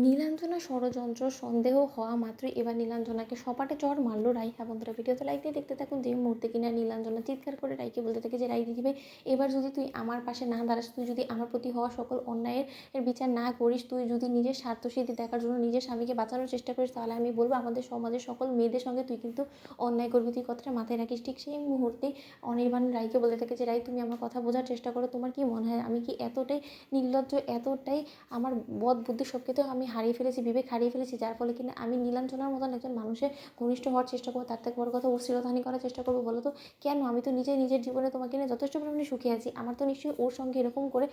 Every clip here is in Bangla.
নীলাঞ্জনা ষড়যন্ত্র সন্দেহ হওয়া মাত্রই এবার নীলাঞ্জনাকে সপাটে চড় মারল রাই। হ্যাঁ বন্ধুরা, ভিডিওতে লাইক দিয়ে দেখতে থাকুন। যে মুহূর্তে কিনা নীলাঞ্জনা চিৎকার করে রাইকে বলতে থাকে যে রাই দিদিভাই, এবার যদি তুই আমার পাশে না দাঁড়াস, তুই যদি আমার প্রতি হওয়া সকল অন্যায়ের বিচার না করিস, তুই যদি নিজের স্বার্থসিদ্ধি দেখার জন্য নিজের স্বামীকে বাঁচানোর চেষ্টা করিস, তাহলে আমি বলবো আমাদের সমাজের সকল মেয়েদের সঙ্গে তুই কিন্তু অন্যায় করবি। তুই কথাটা মাথায় রাখিস। ঠিক সেই মুহূর্তেই অনির্বাণ রাইকে বলতে থাকে যে রাই, তুমি আমার কথা বোঝার চেষ্টা করো। তোমার কি মনে হয় আমি কি এতটাই নির্লজ্জ, এতটাই আমার বদ বুদ্ধি সব কিছু আমি হারিয়ে ফেলেছি, বিবেক হারিয়ে ফেলেছি, যার ফলে কিনা আমি নীলাঞ্জনার মতন একজন মানুষের ঘনিষ্ঠ হওয়ার চেষ্টা করবো, তার থেকে বড় কথা ওর শিরোধানি করার চেষ্টা করবো? বলো তো কেন? আমি তো নিজের জীবনে তোমাকে নিয়ে যথেষ্ট পরিমাণে সুখী আছি। আমার তো নিশ্চয়ই ওর সঙ্গে এরকম করে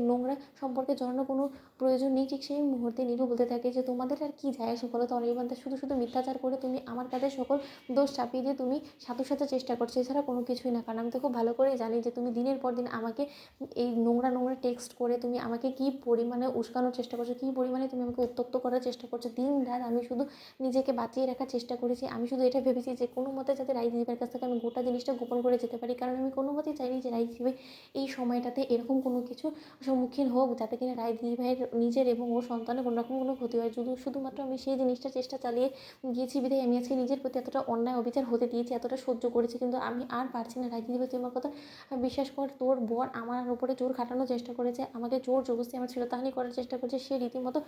নোংরা সম্পর্কে জড়ানোর কোনো প্রয়োজন নেই। ঠিক সেই মুহূর্তে নীলু বলতে থাকে যে তোমাদের আর কি যায় আসে বলো তো? অনির্বাণটা শুধু শুধু মিথ্যাচার করে তুমি আমার কাছে সকল দোষ চাপিয়ে দিয়ে তুমি সাথে সাথে চেষ্টা করছো, এছাড়া কোনো কিছুই না। কারণ আমি তো খুব ভালো করেই জানি যে তুমি দিনের পর দিন আমাকে এই নোংরা নোংরা টেক্সট করে তুমি আমাকে কী পরিমাণে উস্কানোর চেষ্টা করছো, কী পরিমাণে তুমি আমাকে উত্ত্যক্ত করার চেষ্টা করছো। দিন রাত আমি শুধু নিজেকে বাঁচিয়ে রাখার চেষ্টা করেছি। আমি শুধু এটা ভেবেছি যে কোনো মতে যাতে রাই দিদিভাইয়ের কাছ থেকে আমি গোটা জিনিসটা গোপন করে যেতে পারি, কারণ আমি কোনো মতেই চাইনি যে রাই দিদিভাই এই সময়টাতে এরকম কোনো কিছু সম্মুখীন হোক যাতে কিনা রাই দিদিভাইয়ের নিজের এবং ওর সন্তানের কোনো রকম কোনো ক্ষতি হয়। শুধুমাত্র আমি সেই জিনিসটা চেষ্টা চালিয়ে গিয়েছি বিধায় আমি আজকে নিজের প্রতি এতটা অন্যায় অবিচার হতে দিয়েছি, এতটা সহ্য করেছি। কিন্তু আমি আর পারছি না। রাই দিদিভাই তুই আমার কথা বিশ্বাস কর, তোর বর আমার উপরে জোর খাটানোর চেষ্টা করেছে, আমাকে জোর জবরদস্তি আমার শিরোধানি করার চেষ্টা করেছে। সে রীতিমতো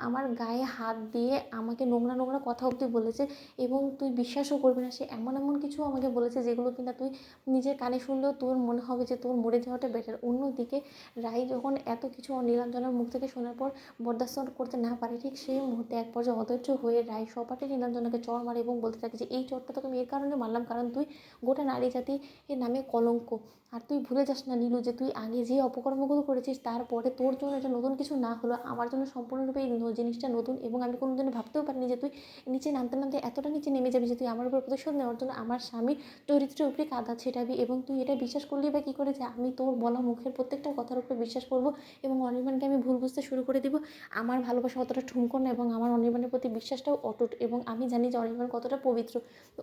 আমার গায়ে হাত দিয়ে আমাকে নোংরা নোংরা কথা অবধি বলেছে, এবং তুই বিশ্বাসও করবি না, সে এমন এমন কিছু আমাকে বলেছে যেগুলো কিনা তুই নিজের কানে শুনলেও তোর মনে হবে যে তোর মরে যাওয়াটা বেটার। অন্যদিকে রাই যখন এত কিছু নীলাঞ্জনার মুখ থেকে শোনার পর বরদাস্ত করতে না পারে, ঠিক সেই মুহূর্তে এক পর্যায়ে অধৈর্য হয়ে রাই সপাটে নীলাঞ্জনাকে চড় মারে এবং বলতে থাকে যে এই চড়টা তোকে আমি এর কারণে মারলাম কারণ তুই গোটা নারী জাতি এর নামে কলঙ্ক। আর তুই ভুলে যাস না নীলু, যে তুই আগে যে অপকর্মগুলো করেছিস তারপরে তোর জন্য এটা নতুন কিছু না হলো, আমার জন্য সম্পূর্ণরূপে এই জিনিসটা নতুন। এবং আমি কোনোদিনও ভাবতেও পারিনি যে তুই নিচে নামতে নামতে এতটা নিচে নেমে যাবি যে তুই আমার উপর প্রতিশোধ নেওয়ার জন্য আমার স্বামীর চরিত্রের উপরে কাদা ছেটাবি। এবং তুই এটা বিশ্বাস করলি বা কী করে যে আমি তোর বলা মুখের প্রত্যেকটা কথার উপরে বিশ্বাস করবো এবং অনির্বাণকে আমি ভুল বুঝতে শুরু করে দিব? আমার ভালোবাসা অতটা ঠুনকো না এবং আমার অনির্বাণের প্রতি বিশ্বাসটাও অটুট, এবং আমি জানি যে অনির্বাণ কতটা পবিত্র।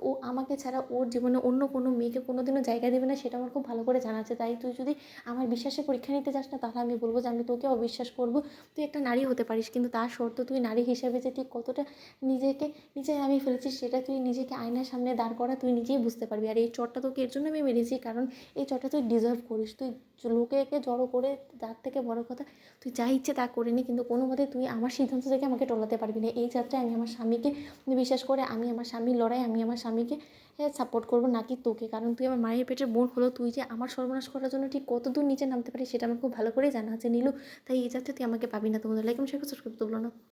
ও আমাকে ছাড়া ওর জীবনে অন্য কোনো মেয়েকে কোনোদিনও জায়গা দেবে না, সেটা আমার খুব ভালো করে জানা আছে। তাই তুই যদি আমার বিশ্বাসের পরীক্ষা নিতে যাস না, তাহলে আমি বলবো যে আমি তোকে অবিশ্বাস করবো। তুই একটা নারী হতে পারিস, কিন্তু তার শর্ত তুই নারী হিসাবে যে তুই কতটা নিজেকে নিচে নামিয়ে ফেলেছিস সেটা তুই নিজেকে আয়নার সামনে দাঁড় করা, তুই নিজেই বুঝতে পারবি। আর এই চটটা তোকে এর জন্য আমি মেরেছি কারণ এই চটটা তুই ডিজার্ভ করিস। তুই লোকেকে জড়ো করে, তার থেকে বড় কথা তুই যা ইচ্ছে তা করে নি, কিন্তু কোনো মতে তুই আমার সিদ্ধান্ত থেকে আমাকে টলাতে পারবি না। এই যাত্রায় আমি আমার স্বামীকে বিশ্বাস করে, আমি আমার স্বামীর লড়াই, আমি আমার স্বামীকে সাপোর্ট করবো নাকি তোকে। কারণ তুই আমার মায়ের পেটের বোন হলো, তুই যে আমার সর্বনাশ করার জন্য ঠিক কত দূর নিচে নামতে পারিস সেটা আমার খুব ভালো করেই জানা আছে নীলু। তাই এই যাত্রা তুই আমাকে পাবি না। তোমাদের লাইক এবং শেয়ার সাবস্ক্রাইব করতে ভুলো না।